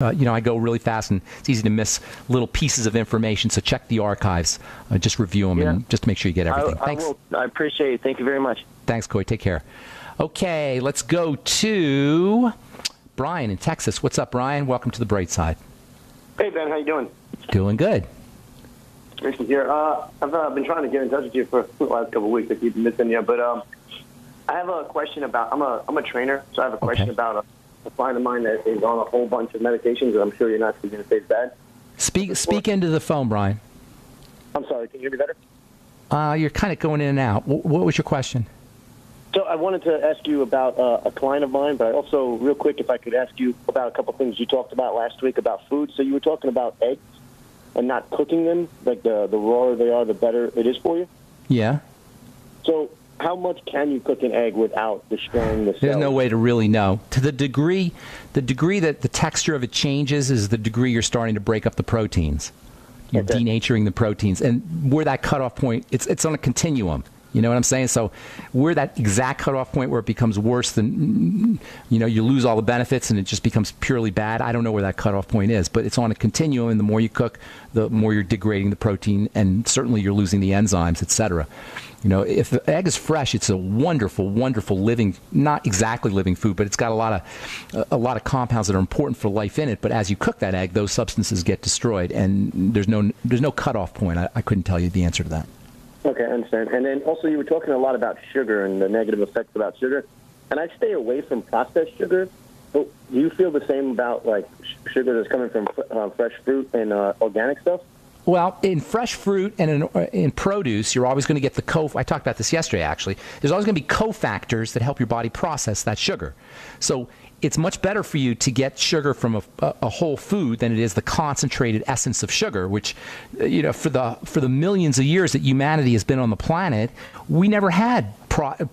I go really fast, and it's easy to miss little pieces of information. So check the archives, just review them, and just to make sure you get everything. Thanks. I appreciate it. Thank you very much. Thanks, Coy. Take care. Okay, let's go to Brian in Texas. What's up, Brian? Welcome to the Bright Side. Hey, Ben. How you doing? Doing good. Nice to hear. I've been trying to get in touch with you for the last couple of weeks. I keep missing you, but I have a question about. I'm a trainer, so I have a question about a client of mine that is on a whole bunch of medications that I'm sure you're not going to say is bad. Speak into the phone, Brian. I'm sorry. Can you hear me better? You're kind of going in and out. What was your question? So I wanted to ask you about a client of mine, but also real quick, if I could ask you about a couple of things you talked about last week about food. So you were talking about eggs and not cooking them, like the rawer they are, the better it is for you. Yeah. So how much can you cook an egg without destroying the cells? There's no way to really know. To the degree that the texture of it changes is the degree you're starting to break up the proteins. You're denaturing the proteins. And where that cutoff point, it's on a continuum. You know what I'm saying? So we're that exact cutoff point where it becomes worse than, you lose all the benefits and it just becomes purely bad. I don't know where that cutoff point is, but it's on a continuum. And the more you cook, the more you're degrading the protein, and certainly you're losing the enzymes, et cetera. If the egg is fresh, it's a wonderful, wonderful living, not exactly living food, but it's got a lot of compounds that are important for life in it. But as you cook that egg, those substances get destroyed, and there's no cutoff point. I couldn't tell you the answer to that. Okay, I understand. And then also you were talking a lot about sugar and the negative effects about sugar. And I stay away from processed sugar. But do you feel the same about like sugar that's coming from fresh fruit and organic stuff? Well, in fresh fruit and in produce, you're always going to get I talked about this yesterday, actually. There's always going to be cofactors that help your body process that sugar. So it's much better for you to get sugar from a whole food than it is the concentrated essence of sugar, which, for the millions of years that humanity has been on the planet, we never had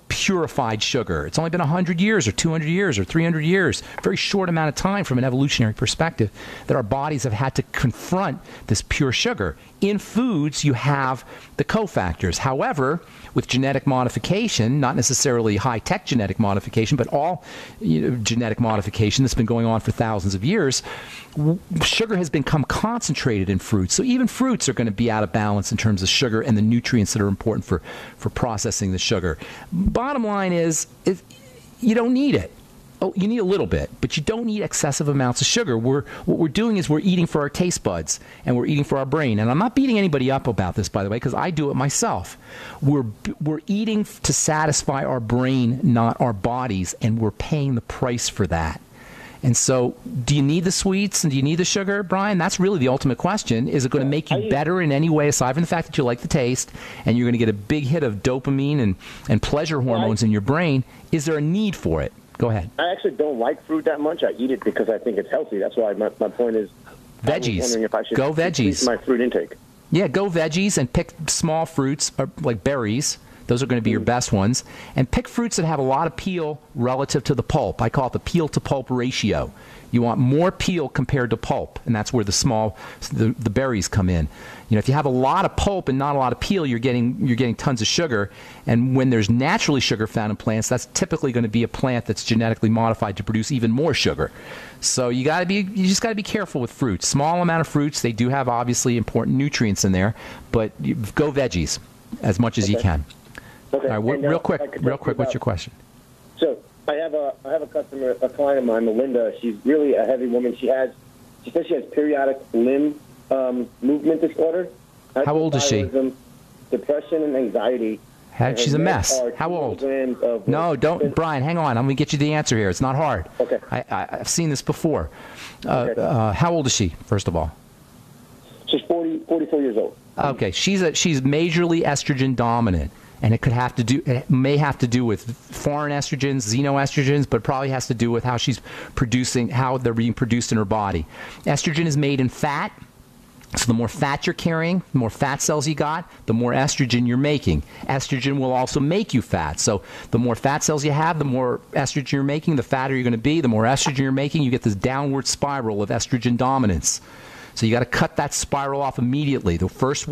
purified sugar. It's only been 100 years or 200 years or 300 years, very short amount of time from an evolutionary perspective, that our bodies have had to confront this pure sugar. In foods, you have the cofactors. However, with genetic modification, not necessarily high-tech genetic modification, but all genetic modification that's been going on for thousands of years, sugar has become concentrated in fruits. So even fruits are going to be out of balance in terms of sugar and the nutrients that are important for processing the sugar. Bottom line is you don't need it. Oh, you need a little bit, but you don't need excessive amounts of sugar. What we're doing is we're eating for our taste buds, and we're eating for our brain. And I'm not beating anybody up about this, by the way, because I do it myself. We're eating to satisfy our brain, not our bodies, and we're paying the price for that. And so, do you need the sweets and do you need the sugar, Brian? That's really the ultimate question. Is it going to make you better in any way, aside from the fact that you like the taste and you're going to get a big hit of dopamine and pleasure hormones in your brain? Is there a need for it? Go ahead. I actually don't like fruit that much. I eat it because I think it's healthy. That's why my point is veggies. I was wondering if I should go veggies. Increase my fruit intake. Yeah, go veggies and pick small fruits like berries. Those are going to be your best ones. And pick fruits that have a lot of peel relative to the pulp. I call it the peel to pulp ratio. You want more peel compared to pulp, and that's where the berries come in. If you have a lot of pulp and not a lot of peel, you're getting tons of sugar. And when there's naturally sugar found in plants, that's typically going to be a plant that's genetically modified to produce even more sugar. So you just got to be careful with fruits. Small amount of fruits, they do have obviously important nutrients in there, but go veggies as much as you can. Okay. All right, real quick, what's your question? So I have a customer, a client of mine, Melinda. She's really a heavy woman. She says she has periodic limb movement disorder. How old is she? Depression and anxiety. She's a mess. How old? No, don't, Brian. Hang on. I'm going to get you the answer here. It's not hard. Okay. I've seen this before. How old is she? First of all. She's 44 years old. Okay. She's majorly estrogen dominant. And it may have to do with foreign estrogens, xenoestrogens, but it probably has to do with how they're being produced in her body. Estrogen is made in fat. So the more fat you're carrying, the more fat cells you got, the more estrogen you're making. Estrogen will also make you fat. So the more fat cells you have, the more estrogen you're making, the fatter you're going to be. The more estrogen you're making, you get this downward spiral of estrogen dominance. So you got to cut that spiral off immediately. The first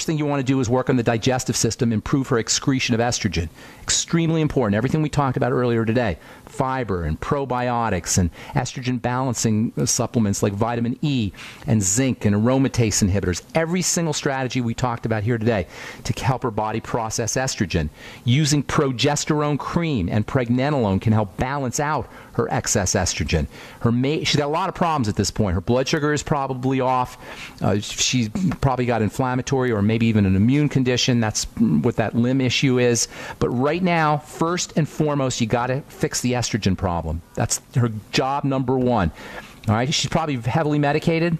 thing you want to do is work on the digestive system, improve her excretion of estrogen. Extremely important. Everything we talked about earlier today, fiber and probiotics and estrogen balancing supplements like vitamin E and zinc and aromatase inhibitors. Every single strategy we talked about here today to help her body process estrogen. Using progesterone cream and pregnenolone can help balance out her excess estrogen. She's got a lot of problems at this point. Her blood sugar is probably off. She's probably got inflammatory or maybe even an immune condition. That's what that limb issue is. But right now, first and foremost, you got to fix the estrogen problem. That's her job number one. All right? She's probably heavily medicated.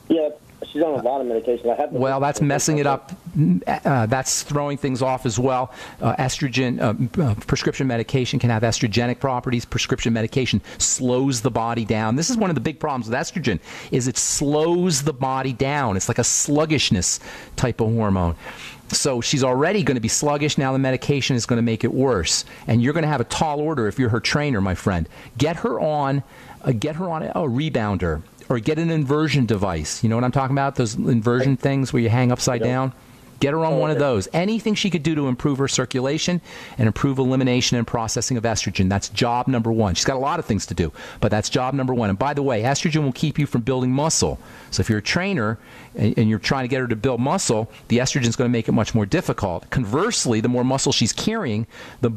Yeah. She's on a lot of medication. Well, that's messing it up. That's throwing things off as well. Prescription medication can have estrogenic properties. Prescription medication slows the body down. This is one of the big problems with estrogen, is it slows the body down. It's like a sluggishness type of hormone. So she's already going to be sluggish. Now the medication is going to make it worse. And you're going to have a tall order if you're her trainer, my friend. Get her on a rebounder. Or get an inversion device. You know what I'm talking about? Those inversion things where you hang upside down? Get her on one of those. Anything she could do to improve her circulation and improve elimination and processing of estrogen. That's job number one. She's got a lot of things to do, but that's job number one. And by the way, estrogen will keep you from building muscle. So if you're a trainer and you're trying to get her to build muscle, the estrogen is going to make it much more difficult. Conversely, the more muscle she's carrying, the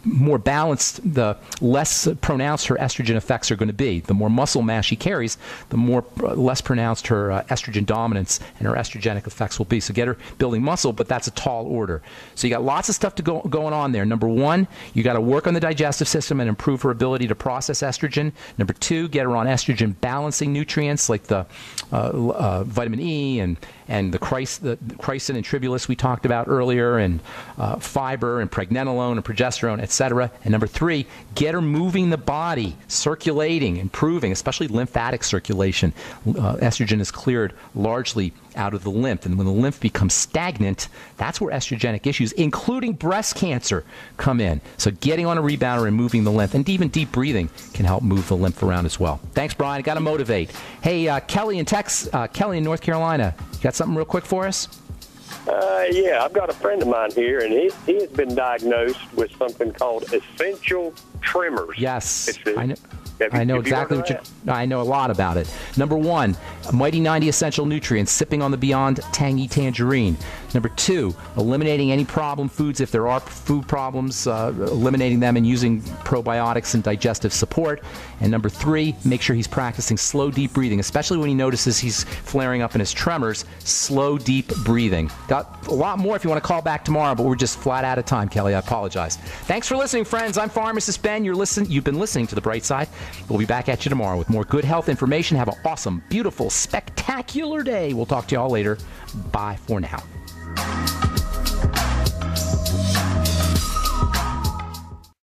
more balanced, the less pronounced her estrogen effects are going to be. The more muscle mass she carries, the less pronounced her estrogen dominance and her estrogenic effects will be. So get her building muscle, but that's a tall order. So you got lots of stuff going on there. Number one, you got to work on the digestive system and improve her ability to process estrogen. Number two, get her on estrogen balancing nutrients like the vitamin E and the chrysin and tribulus we talked about earlier, and fiber and pregnenolone and progesterone, etc. And number three, get her moving the body, circulating, improving, especially lymphatic circulation. Estrogen is cleared largely out of the lymph, and when the lymph becomes stagnant, that's where estrogenic issues, including breast cancer, come in. So getting on a rebounder and moving the lymph, and even deep breathing can help move the lymph around as well. Thanks, Brian. Got to motivate. Hey, Kelly in North Carolina, you got something real quick for us? Yeah, I've got a friend of mine here, and he has been diagnosed with something called essential tremors. Yes, I know. I know exactly what I know a lot about it. Number one, Mighty 90 Essential Nutrients, sipping on the Beyond Tangy Tangerine. Number two, eliminating any problem foods if there are food problems, eliminating them and using probiotics and digestive support. And number three, make sure he's practicing slow, deep breathing, especially when he notices he's flaring up in his tremors. Slow, deep breathing. Got a lot more if you want to call back tomorrow, but we're just flat out of time, Kelly. I apologize. Thanks for listening, friends. I'm Pharmacist Ben. You've been listening to The Bright Side. We'll be back at you tomorrow with more good health information. Have an awesome, beautiful, spectacular day. We'll talk to you all later. Bye for now.